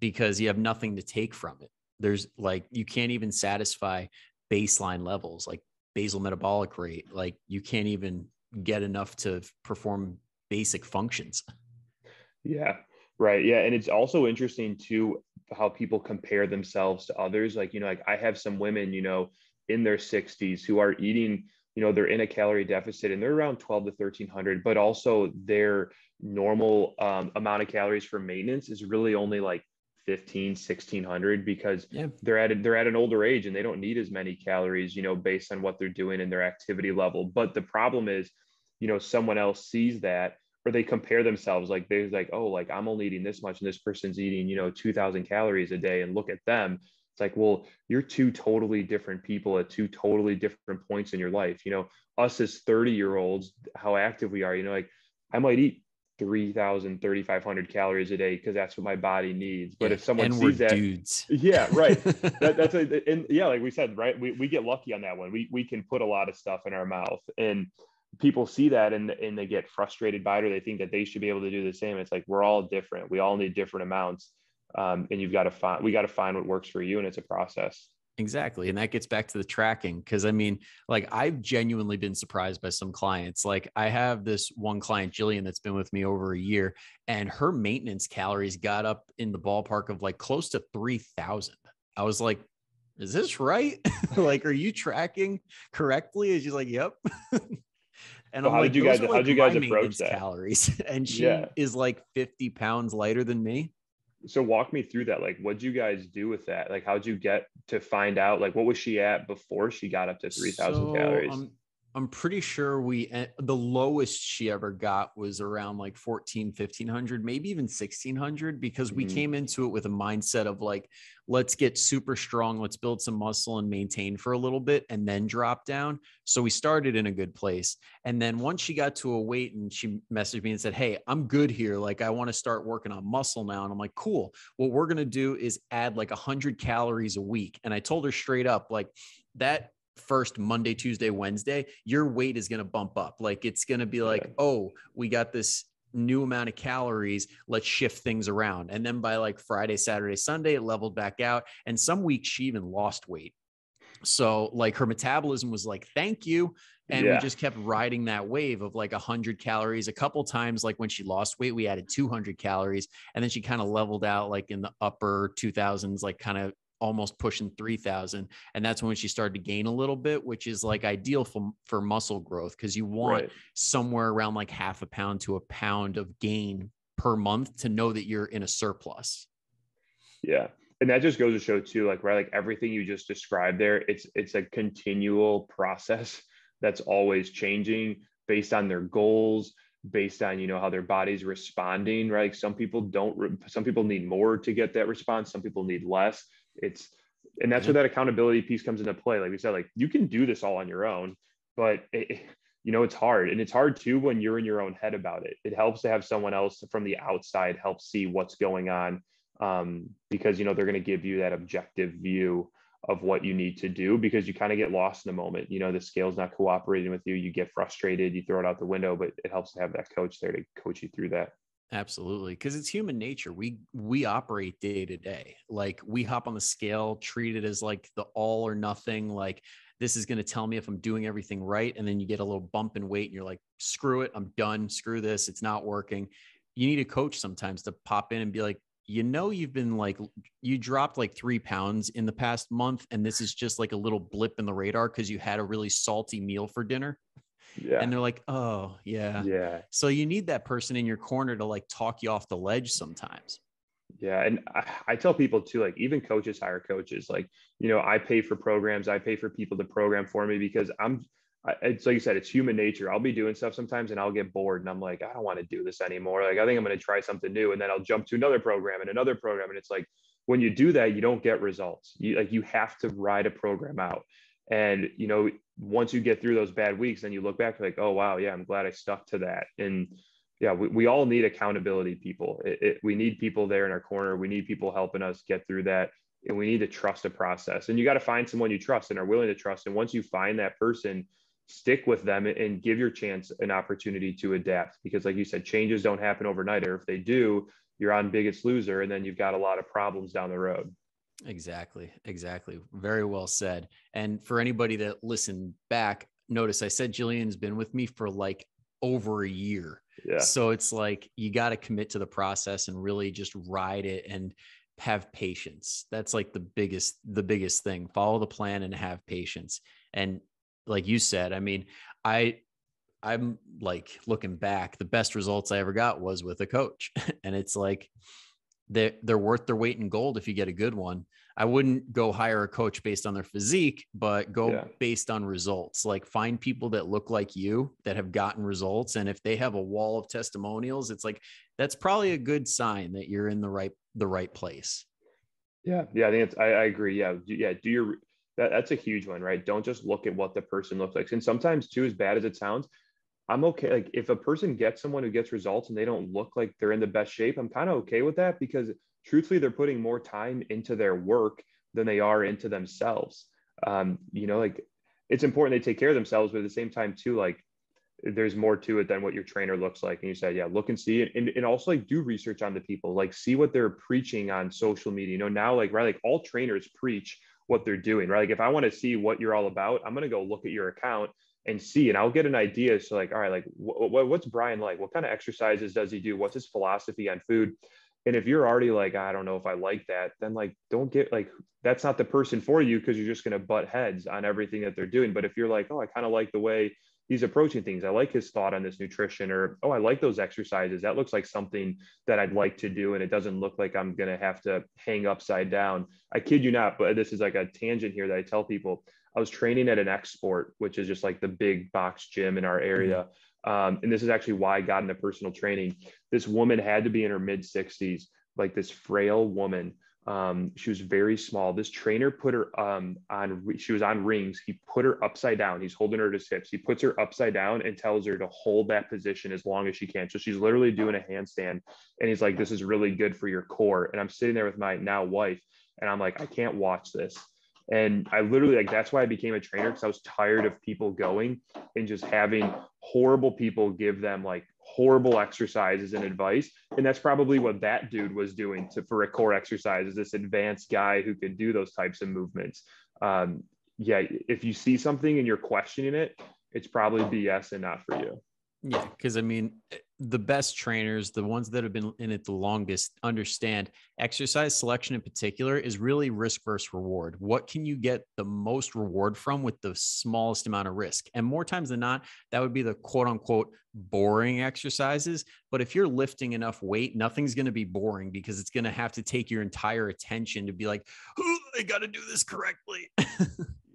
because you have nothing to take from it. There's like, you can't even satisfy baseline levels like basal metabolic rate. Like, you can't even get enough to perform basic functions. Yeah. Right. Yeah. And it's also interesting too, how people compare themselves to others. Like, like I have some women, in their 60s who are eating, they're in a calorie deficit and they're around 12 to 1300, but also their normal amount of calories for maintenance is really only like 1600 because they're at an older age and they don't need as many calories, based on what they're doing in their activity level. But the problem is, someone else sees that, or they compare themselves, like they're like, oh, like I'm only eating this much and this person's eating 2000 calories a day, and look at them. It's like, well, you're two totally different people at two totally different points in your life. Us as 30-year-olds, how active we are, like I might eat 3000 3500 calories a day because that's what my body needs. But if someone sees that, dudes. Yeah, right. And yeah, like we said, right, we get lucky on that one. We can put a lot of stuff in our mouth, and people see that and they get frustrated by it, or they think that they should be able to do the same. It's like, we're all different. We all need different amounts. And we got to find what works for you. And it's a process. Exactly. And that gets back to the tracking. Cause I mean, like, I've genuinely been surprised by some clients. Like, I have this one client, Jillian, that's been with me over a year, and her maintenance calories got up in the ballpark of like close to 3000. I was like, is this right? Like, are you tracking correctly? And she's like, yep. And So I'm like, those are like how'd you my guys approach maintenance that? calories. And she is like 50 pounds lighter than me. So walk me through that. Like, what'd you guys do with that? Like, how'd you get to find out, like, what was she at before she got up to 3000 So calories? I'm pretty sure the lowest she ever got was around like 1500, maybe even 1600, because we came into it with a mindset of like, let's get super strong. Let's build some muscle and maintain for a little bit and then drop down. So we started in a good place. And then once she got to a weight and she messaged me and said, hey, I'm good here. Like, I want to start working on muscle now. And I'm like, cool. What we're going to do is add like 100 calories a week. And I told her straight up, like, that first Monday, Tuesday, Wednesday, your weight is going to bump up. Like, it's going to be like, oh, we got this new amount of calories. Let's shift things around. And then by like Friday, Saturday, Sunday, it leveled back out. And some weeks she even lost weight. So like her metabolism was like, thank you. And we just kept riding that wave of like 100 calories. A couple times, like when she lost weight, we added 200 calories, and then she kind of leveled out like in the upper 2000s, like kind of almost pushing 3000. And that's when she started to gain a little bit, which is like ideal for muscle growth, because you want somewhere around like half a pound to a pound of gain per month to know that you're in a surplus. Yeah. And that just goes to show too, like, right, like everything you just described there, it's a continual process that's always changing based on their goals, based on, how their body's responding, right? Like some people some people need more to get that response. Some people need less. And that's where that accountability piece comes into play. Like we said, like you can do this all on your own, but it's hard. And it's hard too when you're in your own head about it. It helps to have someone else from the outside help see what's going on, because they're going to give you that objective view of what you need to do, because you kind of get lost in the moment. The scale's not cooperating with you. You get frustrated, you throw it out the window, but it helps to have that coach there to coach you through that. Absolutely. Because it's human nature. We operate day to day. Like, we hop on the scale, treat it as like the all or nothing. Like, this is going to tell me if I'm doing everything right. And then you get a little bump in weight and you're like, screw it, I'm done. Screw this. It's not working. You need a coach sometimes to pop in and be like, you've been like, you dropped like 3 pounds in the past month, and this is just like a little blip in the radar because you had a really salty meal for dinner. Yeah. And they're like, oh yeah. Yeah. So you need that person in your corner to like talk you off the ledge sometimes. Yeah. And I tell people too, like even coaches hire coaches. Like, I pay for programs, I pay for people to program for me because it's like you said, it's human nature. I'll be doing stuff sometimes and I'll get bored and I'm like, I don't want to do this anymore. Like, I think I'm going to try something new. And then I'll jump to another program and another program. And it's like, when you do that, you don't get results. You have to ride a program out. And, once you get through those bad weeks, then you look back like, oh, wow, yeah, I'm glad I stuck to that. And yeah, we all need accountability people. We need people there in our corner. We need people helping us get through that. And we need to trust a process. And you got to find someone you trust and are willing to trust. And once you find that person, stick with them and give your chance an opportunity to adapt. Because like you said, changes don't happen overnight. Or if they do, you're on Biggest Loser. And then you've got a lot of problems down the road. Exactly. Exactly. Very well said. And for anybody that listened back, notice I said Jillian's been with me for like over a year. Yeah. So it's like you got to commit to the process and really just ride it and have patience. That's like the biggest thing. Follow the plan and have patience. And like you said, I mean, I'm like looking back, the best results I ever got was with a coach. And it's like they're worth their weight in gold if you get a good one. I wouldn't go hire a coach based on their physique, but go based on results. Like find people that look like you that have gotten results. And if they have a wall of testimonials, it's like, that's probably a good sign that you're in the right place. Yeah. Yeah. I think I agree. Yeah. Yeah. That's a huge one, right? Don't just look at what the person looks like. And sometimes too, as bad as it sounds, I'm okay. Like if a person gets someone who gets results and they don't look like they're in the best shape, I'm kind of okay with that because truthfully, they're putting more time into their work than they are into themselves. Like it's important they take care of themselves, but at the same time too, like there's more to it than what your trainer looks like. And you said, yeah, look and see it. And also like do research on the people, like see what they're preaching on social media. Now like, right, like all trainers preach what they're doing, right? Like if I want to see what you're all about, I'm going to go look at your account and see, and I'll get an idea. So like, all right, like what's Brian like? What kind of exercises does he do? What's his philosophy on food? And if you're already like, I don't know if I like that, then like, don't get like, that's not the person for you because you're just going to butt heads on everything that they're doing. But if you're like, oh, I kind of like the way he's approaching things. I like his thought on this nutrition, or, oh, I like those exercises. That looks like something that I'd like to do. And it doesn't look like I'm going to have to hang upside down. I kid you not, but this is like a tangent here that I tell people. I was training at an X Sport, which is just like the big box gym in our area. And this is actually why I got into personal training. This woman had to be in her mid 60s, like this frail woman. She was very small. This trainer put her she was on rings. He put her upside down. He's holding her to his hips. He puts her upside down and tells her to hold that position as long as she can. So she's literally doing a handstand. And he's like, this is really good for your core. And I'm sitting there with my now wife and I'm like, I can't watch this. And I literally like, that's why I became a trainer, because I was tired of people going and just having horrible people give them like horrible exercises and advice. And that's probably what that dude was doing for a core exercise, is this advanced guy who could do those types of movements. If you see something and you're questioning it, it's probably BS and not for you. Yeah, because I mean, the best trainers, the ones that have been in it the longest, understand exercise selection in particular is really risk versus reward. What can you get the most reward from with the smallest amount of risk? And more times than not, that would be the quote unquote boring exercises. But if you're lifting enough weight, nothing's going to be boring, because it's going to have to take your entire attention to be like, oh, I got to do this correctly.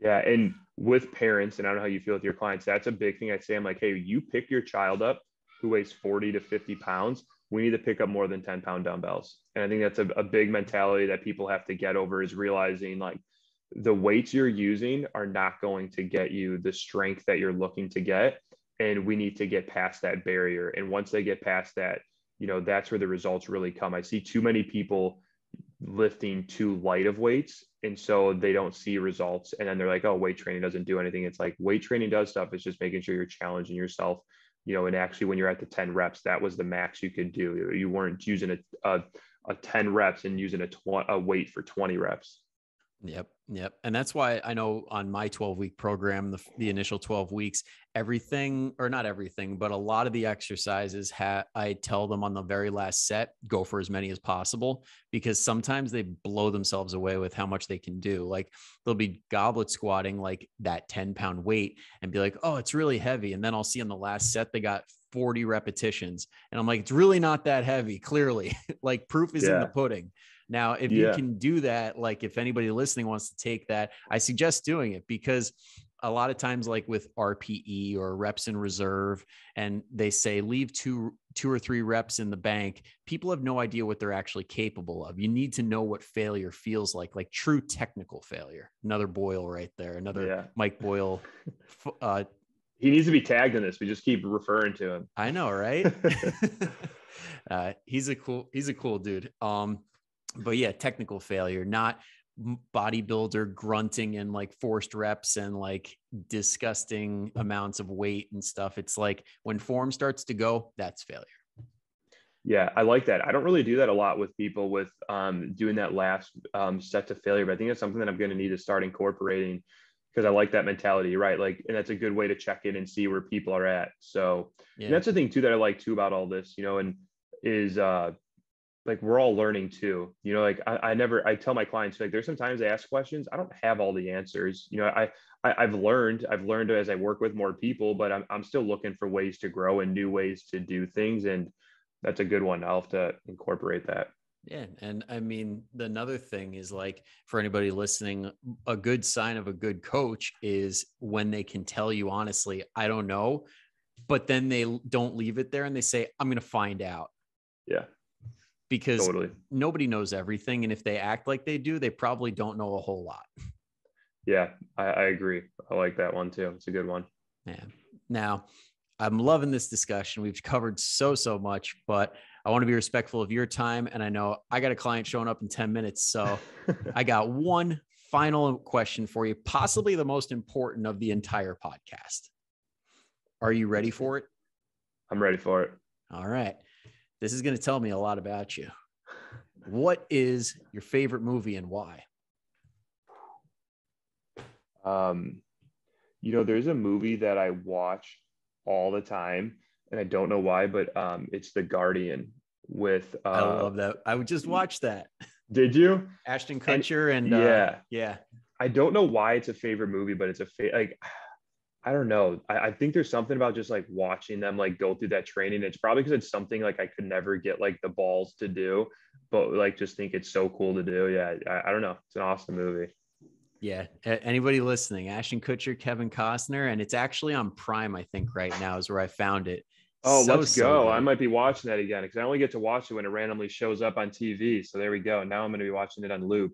Yeah. And with parents, and I don't know how you feel with your clients, that's a big thing. I say, I'm like, hey, you pick your child up who weighs 40 to 50 pounds. We need to pick up more than 10-pound dumbbells. And I think that's a big mentality that people have to get over, is realizing like the weights you're using are not going to get you the strength that you're looking to get. And we need to get past that barrier. And once they get past that, that's where the results really come. I see too many people lifting too light of weights, and so they don't see results, and then they're like, oh, weight training doesn't do anything. It's like, weight training does stuff. It's just making sure you're challenging yourself, and actually when you're at the 10 reps, that was the max you could do. You weren't using a 10 reps and using a weight for 20 reps. Yep. Yep. And that's why I know on my 12-week program, the initial 12 weeks, everything, or not everything, but a lot of the exercises I tell them on the very last set, go for as many as possible, because sometimes they blow themselves away with how much they can do. Like they'll be goblet squatting like that 10-pound weight and be like, oh, it's really heavy. And then I'll see on the last set, they got 40 repetitions. And I'm like, it's really not that heavy. Clearly, like proof is in the Yeah. pudding. Now, if you Yeah. can do that, like if anybody listening wants to take that, I suggest doing it, because a lot of times, like with RPE or reps in reserve, and they say leave two or three reps in the bank, people have no idea what they're actually capable of. You need to know what failure feels like true technical failure. Another Boyle right there, another Mike Boyle. He needs to be tagged in this. We just keep referring to him. I know, right? He's a cool dude. But yeah, technical failure, not bodybuilder grunting and like forced reps and like disgusting amounts of weight and stuff. It's like when form starts to go, that's failure. Yeah, I like that. I don't really do that a lot with people with doing that last set to failure, but I think that's something that I'm going to need to start incorporating, because I like that mentality, right? Like, and that's a good way to check in and see where people are at. So and that's the thing too that I like too about all this, and is like we're all learning too, like I tell my clients, like there's sometimes they ask questions, I don't have all the answers. I've learned as I work with more people, but I'm still looking for ways to grow and new ways to do things. And that's a good one. I'll have to incorporate that. Yeah. And I mean, another thing is, like, for anybody listening, a good sign of a good coach is when they can tell you honestly, I don't know, but then they don't leave it there and they say, I'm going to find out. Yeah. Because totally. Nobody knows everything. And if they act like they do, they probably don't know a whole lot. Yeah, I agree. I like that one too. It's a good one. Yeah. Now, I'm loving this discussion. We've covered so much, but I want to be respectful of your time. And I know I got a client showing up in 10 minutes. So I got one final question for you, possibly the most important of the entire podcast. Are you ready for it? I'm ready for it. All right. This is going to tell me a lot about you. What is your favorite movie and why? There's a movie that I watch all the time and I don't know why, but it's The Guardian with I love that. I would just watch that. Did you? Ashton Kutcher and yeah. I don't know why it's a favorite movie, but it's I don't know. I think there's something about just like watching them like go through that training. It's probably because it's something like I could never get like the balls to do, but like just think it's so cool to do. Yeah, I don't know. It's an awesome movie. Yeah. Anybody listening, Ashton Kutcher, Kevin Costner, and it's actually on Prime, I think right now is where I found it. Oh, let's go. I might be watching that again because I only get to watch it when it randomly shows up on TV. So there we go. Now I'm going to be watching it on loop.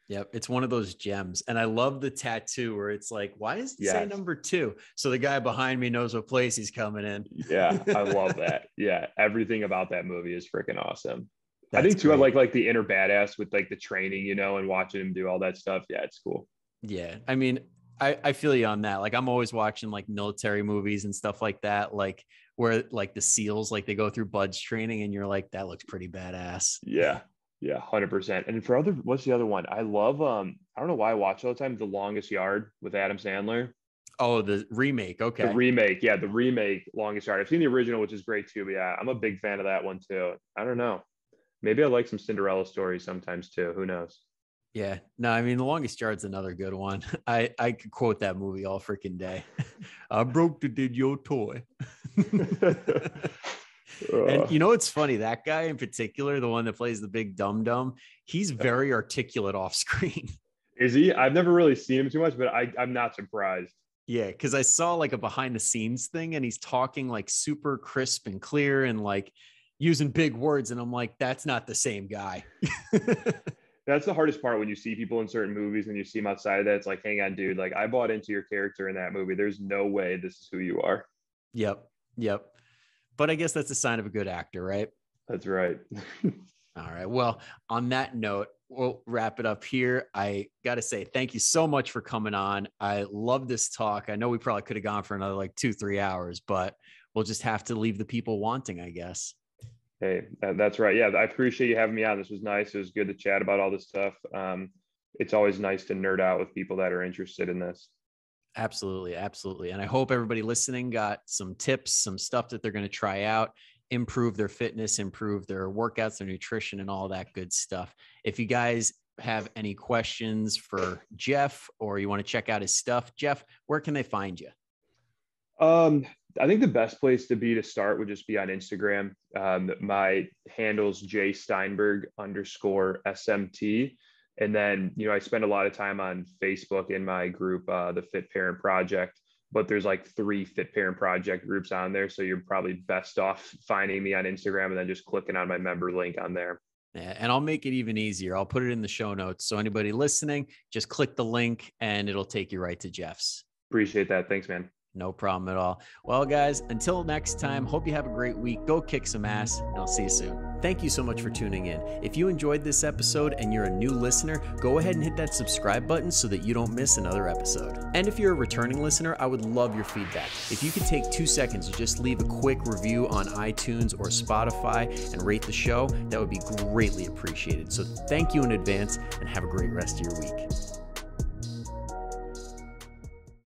Yep. It's one of those gems. And I love the tattoo where it's like, why does it say number 2? So the guy behind me knows what place he's coming in. Yeah. I love that. Yeah. Everything about that movie is freaking awesome. I think too, great. I like the inner badass with like the training, and watching him do all that stuff. Yeah. It's cool. Yeah. I mean, I feel you on that. Like I'm always watching like military movies and stuff like that. Like where like the SEALs, like they go through BUD/S training and you're like, that looks pretty badass. Yeah. Yeah, 100%. And what's the other one? I love, I don't know why I watch all the time, The Longest Yard with Adam Sandler. Oh, the remake. Okay. The remake. Yeah, the remake, Longest Yard. I've seen the original, which is great too. But yeah, I'm a big fan of that one too. I don't know. Maybe I like some Cinderella stories sometimes too. Who knows? Yeah. No, I mean, The Longest Yard's another good one. I could quote that movie all freaking day. I broke the did your toy. And it's funny, that guy in particular, the one that plays the big dum-dum, he's very articulate off screen. Is he? I've never really seen him too much, but I'm not surprised. Yeah, because I saw like a behind the scenes thing and he's talking like super crisp and clear and like using big words. And I'm like, that's not the same guy. That's the hardest part when you see people in certain movies and you see them outside of that. It's like, hang on, dude, like I bought into your character in that movie. There's no way this is who you are. Yep. But I guess that's a sign of a good actor, right? That's right. All right. Well, on that note, we'll wrap it up here. I got to say, thank you so much for coming on. I love this talk. I know we probably could have gone for another like 2-3 hours, but we'll just have to leave the people wanting, I guess. Hey, that's right. Yeah, I appreciate you having me on. This was nice. It was good to chat about all this stuff. it's always nice to nerd out with people that are interested in this. Absolutely. Absolutely. And I hope everybody listening got some tips, some stuff that they're going to try out, improve their fitness, improve their workouts, their nutrition, and all that good stuff. If you guys have any questions for Jeff, or you want to check out his stuff, Jeff, where can they find you? I think the best place to start would just be on Instagram. My handle's jsteinberg_SMT. And then, I spend a lot of time on Facebook in my group, the Fit Parent Project, but there's like 3 Fit Parent Project groups on there. So you're probably best off finding me on Instagram and then just clicking on my member link on there. Yeah, and I'll make it even easier. I'll put it in the show notes. So anybody listening, just click the link and it'll take you right to Jeff's. Appreciate that. Thanks, man. No problem at all. Well, guys, until next time, hope you have a great week. Go kick some ass, and I'll see you soon. Thank you so much for tuning in. If you enjoyed this episode and you're a new listener, go ahead and hit that subscribe button so that you don't miss another episode. And if you're a returning listener, I would love your feedback. If you could take 2 seconds to just leave a quick review on iTunes or Spotify and rate the show, that would be greatly appreciated. So thank you in advance and have a great rest of your week.